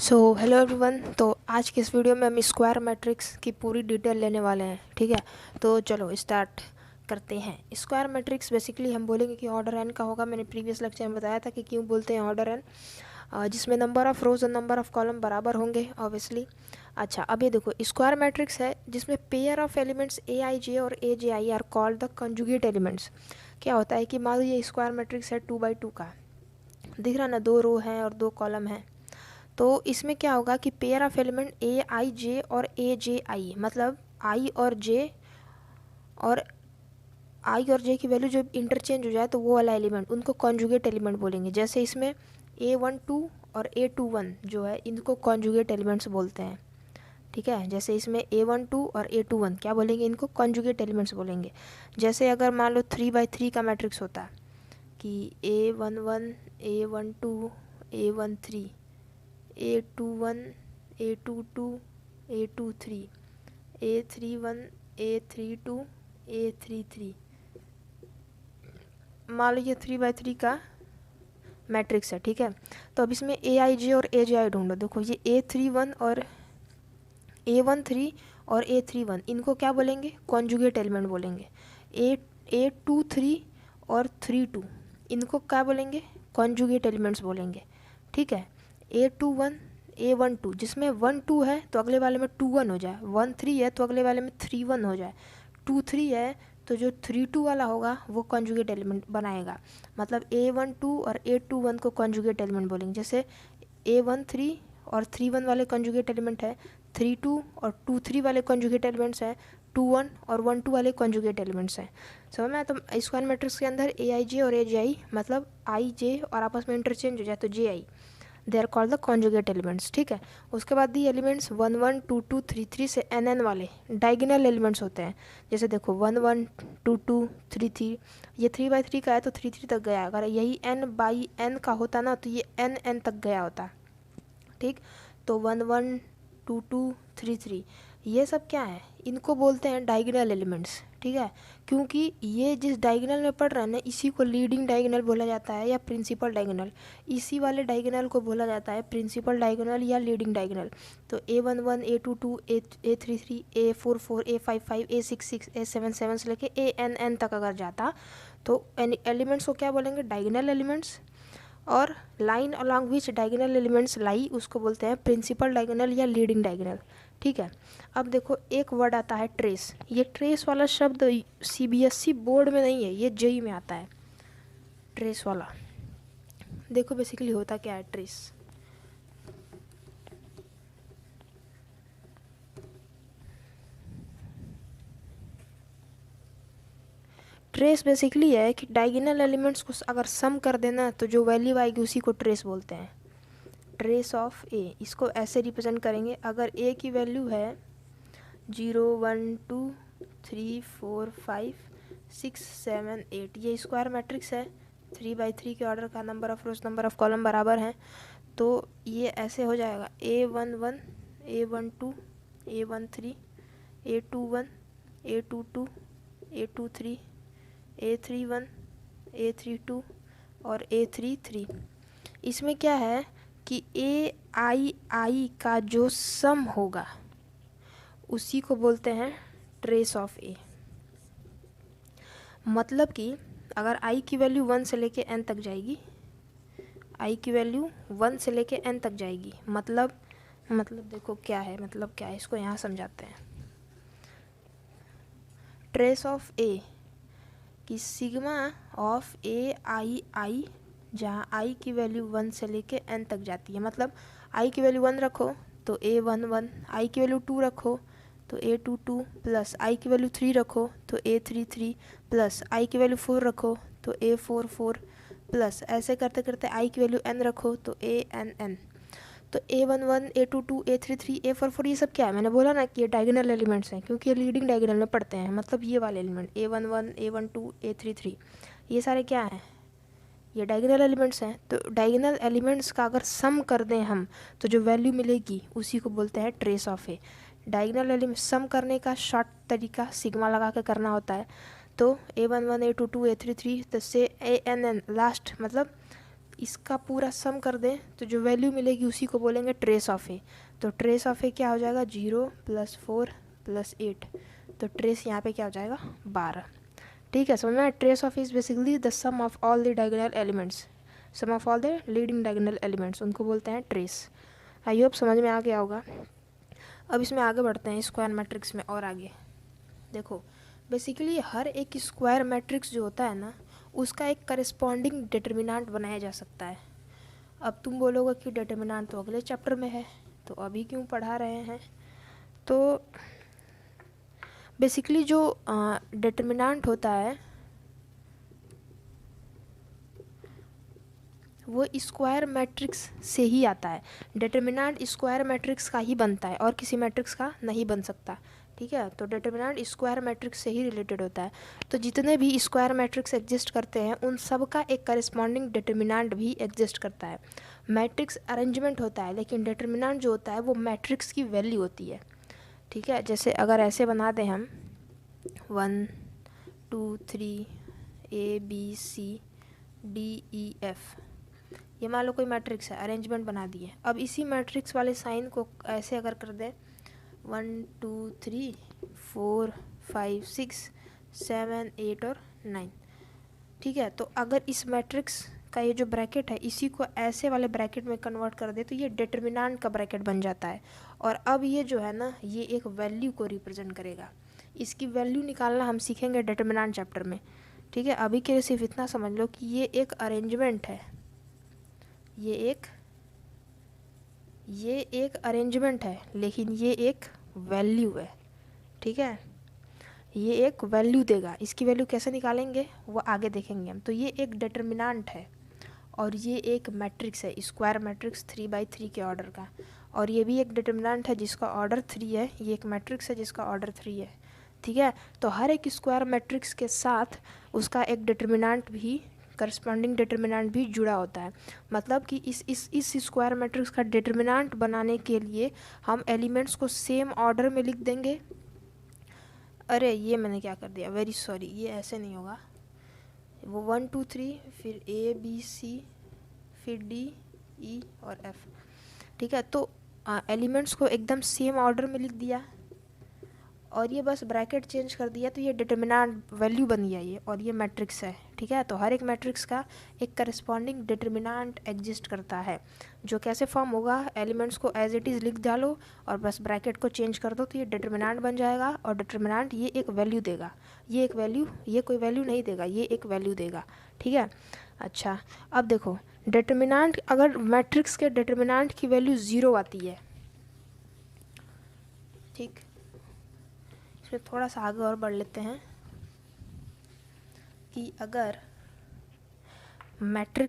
Hello everyone. तो आज के इस वीडियो में हम स्क्वायर मैट्रिक्स की पूरी डिटेल लेने वाले हैं। ठीक है, तो चलो स्टार्ट करते हैं। स्क्वायर मैट्रिक्स बेसिकली हम बोलेंगे कि ऑर्डर एन का होगा। मैंने प्रीवियस लेक्चर में बताया था कि क्यों बोलते हैं ऑर्डर एन, जिसमें नंबर ऑफ़ रोज और नंबर ऑफ़ कॉलम बराबर होंगे ऑब्वियसली। अच्छा, अब ये देखो, स्क्वायर मैट्रिक्स है जिसमें pair of elements A I J और A J I are called the conjugate elements. क्या होता है कि मान लो ये स्क्वायर मैट्रिक्स है 2x2 का, दिख रहा ना, 2 रो हैं और 2 कॉलम हैं। तो इसमें क्या होगा कि pair of element A I J और ए जे आई, मतलब आई और जे की वैल्यू जो इंटरचेंज हो जाए तो वो वाला एलिमेंट, उनको कॉन्जुगेट एलिमेंट बोलेंगे। जैसे इसमें A12 और A21 जो है, इनको कॉन्जुगेट एलिमेंट्स बोलते हैं। ठीक है, जैसे इसमें A12 और A21 क्या बोलेंगे, इनको कॉन्जुगेट एलिमेंट्स बोलेंगे। जैसे अगर मान लो 3x3 का मैट्रिक्स होता है कि A11 A12 A13 A21 A22 A23 A31 A32 A33, मान लो ये 3x3 का मैट्रिक्स है। ठीक है, तो अब इसमें ए आई जे और ए जे आई ढूंढो। देखो ये A31 और A13 और A31, इनको क्या बोलेंगे, कॉन्जुगेट एलिमेंट बोलेंगे। A23 और 32, इनको क्या बोलेंगे, कॉन्जुगेट एलिमेंट्स बोलेंगे। ठीक है, A21 A12, जिसमें 1 2 है तो अगले वाले में 2 1 हो जाए, 1 3 है तो अगले वाले में 3 1 हो जाए, 2 3 है तो जो 3 2 वाला होगा वो कॉन्जुगेट एलिमेंट बनाएगा। मतलब A12 और A21 को कॉन्जुगेट एलिमेंट बोलेंगे। जैसे A13 और 3 1 वाले कॉन्जुगेट एलिमेंट है, 3 2 और 2 3 वाले कॉन्जुगेट एलिमेंट्स हैं, 2 1 और 1 2 वाले कॉन्जुगेट एलिमेंट्स हैं। समझ में आया? तो स्क्वायर मैट्रिक्स के अंदर ए आई जे और ए जे आई, मतलब आई जे और आपस में इंटरचेंज हो जाए तो J I, they are called the conjugate elements. ठीक है, उसके बाद दी एलिमेंट्स 1 1 2 2 3 3 से एन एन वाले डायगोनल एलिमेंट्स होते हैं। जैसे देखो 1 1 2 2 3 3, ये 3x3 का है तो 3 3 तक गया। अगर यही n बाई n का होता ना तो ये n n तक गया होता। ठीक, तो 1 1 2 2 3 3, ये सब क्या है, इनको बोलते हैं डायगोनल एलिमेंट्स। ठीक है, क्योंकि ये जिस डायगोनल में पढ़ रहा है ना, इसी को लीडिंग डायगोनल बोला जाता है या प्रिंसिपल डायगोनल। इसी वाले डायगोनल को बोला जाता है प्रिंसिपल डायगोनल या लीडिंग डायगोनल। तो A11 A22 A33 A44 A55 A66 A77 से लेके ANN तक अगर जाता तो एलिमेंट्स को क्या बोलेंगे, डायगोनल एलिमेंट्स। और line along which diagonal elements lie, उसको बोलते हैं प्रिंसिपल डायगोनल या लीडिंग डायगोनल। ठीक है, अब देखो एक वर्ड आता है ट्रेस। ये ट्रेस वाला शब्द CBSE बोर्ड में नहीं है, ये जेई में आता है। ट्रेस वाला देखो बेसिकली होता क्या है ट्रेस। ट्रेस बेसिकली है कि डायगोनल एलिमेंट्स को अगर सम कर देना तो जो वैल्यू आएगी उसी को ट्रेस बोलते हैं। ट्रेस ऑफ ए, इसको ऐसे रिप्रेजेंट करेंगे। अगर ए की वैल्यू है 0 1 2 3 4 5 6 7 8, ये स्क्वायर मैट्रिक्स है, 3x3 के ऑर्डर का, number of rose number of column बराबर हैं, तो ये ऐसे हो जाएगा A11 A12 A13 A21 A22 A23 A31 A32 और A33। इसमें क्या है कि AI का जो सम होगा उसी को बोलते हैं ट्रेस ऑफ ए। मतलब कि अगर i की वैल्यू 1 से लेके n तक जाएगी, i की वैल्यू 1 से लेके n तक जाएगी, मतलब देखो क्या है, मतलब क्या है, इसको यहाँ समझाते हैं। ट्रेस ऑफ ए कि सिग्मा ऑफ AI, जहाँ i की वैल्यू 1 से लेके n तक जाती है। मतलब i की वैल्यू 1 रखो तो A11, i की वैल्यू 2 रखो तो A22, प्लस i की वैल्यू 3 रखो तो A33, प्लस i की वैल्यू 4 रखो तो A44, प्लस ऐसे करते करते i की वैल्यू n रखो तो ANN। तो A11 A22 A33 A44, ये सब क्या है, मैंने बोला ना कि ये डायगोनल एलिमेंट्स हैं, क्योंकि ये लीडिंग डायगोनल में पढ़ते हैं। मतलब ये वाले एलिमेंट A11 A12 A33, ये सारे क्या हैं, ये डायगोनल एलिमेंट्स हैं। तो डायगोनल एलिमेंट्स का अगर सम कर दें हम तो जो वैल्यू मिलेगी उसी को बोलते हैं trace of A. Diagonal element sum करने का शॉर्ट तरीका सिग्मा लगा के करना होता है। तो A11 A22 A33 से ANN लास्ट, मतलब इसका पूरा सम कर दें तो जो वैल्यू मिलेगी उसी को बोलेंगे ट्रेस ऑफ ए। तो ट्रेस ऑफ ए क्या हो जाएगा 0 + 4 + 8, तो ट्रेस यहाँ पे क्या हो जाएगा 12। ठीक है, समझ में? Trace of is basically the sum of all the diagonal elements, sum of all the leading diagonal elements, उनको बोलते हैं ट्रेस। आई होप समझ में आ गया होगा। अब इसमें आगे बढ़ते हैं स्क्वायर मैट्रिक्स में और आगे। देखो बेसिकली हर एक स्क्वायर मैट्रिक्स जो होता है ना, उसका एक करस्पॉन्डिंग डिटर्मिनेंट बनाया जा सकता है। अब तुम बोलोगे कि डिटर्मिनेंट तो अगले चैप्टर में है, तो अभी क्यों पढ़ा रहे हैं? तो बेसिकली जो डिटर्मिनेंट होता है वो स्क्वायर मैट्रिक्स से ही आता है। डिटर्मिनेंट स्क्वायर मैट्रिक्स का ही बनता है और किसी मैट्रिक्स का नहीं बन सकता। ठीक है, तो डिटर्मिनेंट स्क्वायर मैट्रिक्स से ही रिलेटेड होता है। तो जितने भी स्क्वायर मैट्रिक्स एग्जिस्ट करते हैं उन सब का एक करस्पॉन्डिंग डिटर्मिनेंट भी एग्जिस्ट करता है। मैट्रिक्स अरेंजमेंट होता है लेकिन डिटर्मिनेंट जो होता है वो मैट्रिक्स की वैल्यू होती है। ठीक है, जैसे अगर ऐसे बना दें हम 1 2 3 ABCDEF, ये मान लो कोई मैट्रिक्स है, अरेंजमेंट बना दिए। अब इसी मैट्रिक्स वाले साइन को ऐसे अगर कर दें 1 2 3 4 5 6 7 8 और 9। ठीक है, तो अगर इस मैट्रिक्स का ये जो ब्रैकेट है इसी को ऐसे वाले ब्रैकेट में कन्वर्ट कर दे तो ये डिटर्मिनेंट का ब्रैकेट बन जाता है। और अब ये जो है ना, ये एक वैल्यू को रिप्रेजेंट करेगा। इसकी वैल्यू निकालना हम सीखेंगे डिटर्मिनेंट चैप्टर में। ठीक है, अभी के लिए सिर्फ इतना समझ लो कि ये एक अरेंजमेंट है, ये एक अरेंजमेंट है, लेकिन ये एक वैल्यू है। ठीक है, ये एक वैल्यू देगा। इसकी वैल्यू कैसे निकालेंगे वो आगे देखेंगे हम। तो ये एक डिटर्मिनेंट है और ये एक मैट्रिक्स है, स्क्वायर मैट्रिक्स 3/3 के ऑर्डर का। और ये भी एक डिटर्मिनेंट है जिसका ऑर्डर 3 है, ये एक मैट्रिक्स है जिसका ऑर्डर 3 है। ठीक है, तो हर एक स्क्वायर मैट्रिक्स के साथ उसका एक डिटर्मिनेंट भी, करस्पॉन्डिंग डिटर्मिनेंट भी जुड़ा होता है। मतलब कि इस स्क्वायर मैट्रिक्स का डिटर्मिनेंट बनाने के लिए हम एलिमेंट्स को सेम ऑर्डर में लिख देंगे। अरे ये मैंने क्या कर दिया, वेरी सॉरी, ये ऐसे नहीं होगा। वो 1 2 3 फिर ABC फिर DE और F। ठीक है, तो एलिमेंट्स को एकदम सेम ऑर्डर में लिख दिया और ये बस ब्रैकेट चेंज कर दिया तो ये डिटर्मिनेंट वैल्यू बन गया ये, और ये मैट्रिक्स है। ठीक है, तो हर एक मैट्रिक्स का एक करस्पॉन्डिंग डिटर्मिनेंट एग्जिस्ट करता है, जो कैसे फॉर्म होगा, एलिमेंट्स को एज इट इज़ लिख डालो और बस ब्रैकेट को चेंज कर दो तो ये डिटर्मिनेंट बन जाएगा। और डिटर्मिनेंट ये एक वैल्यू देगा, ये एक वैल्यू, ये कोई वैल्यू नहीं देगा, ये एक वैल्यू देगा। ठीक है, अच्छा अब देखो डिटर्मिनेंट, अगर मैट्रिक्स के डिटर्मिनेंट की वैल्यू 0 आती है, ठीक, फिर थोड़ा सा आगे और बढ़ लेते हैं कि अगर मैट्रिक्स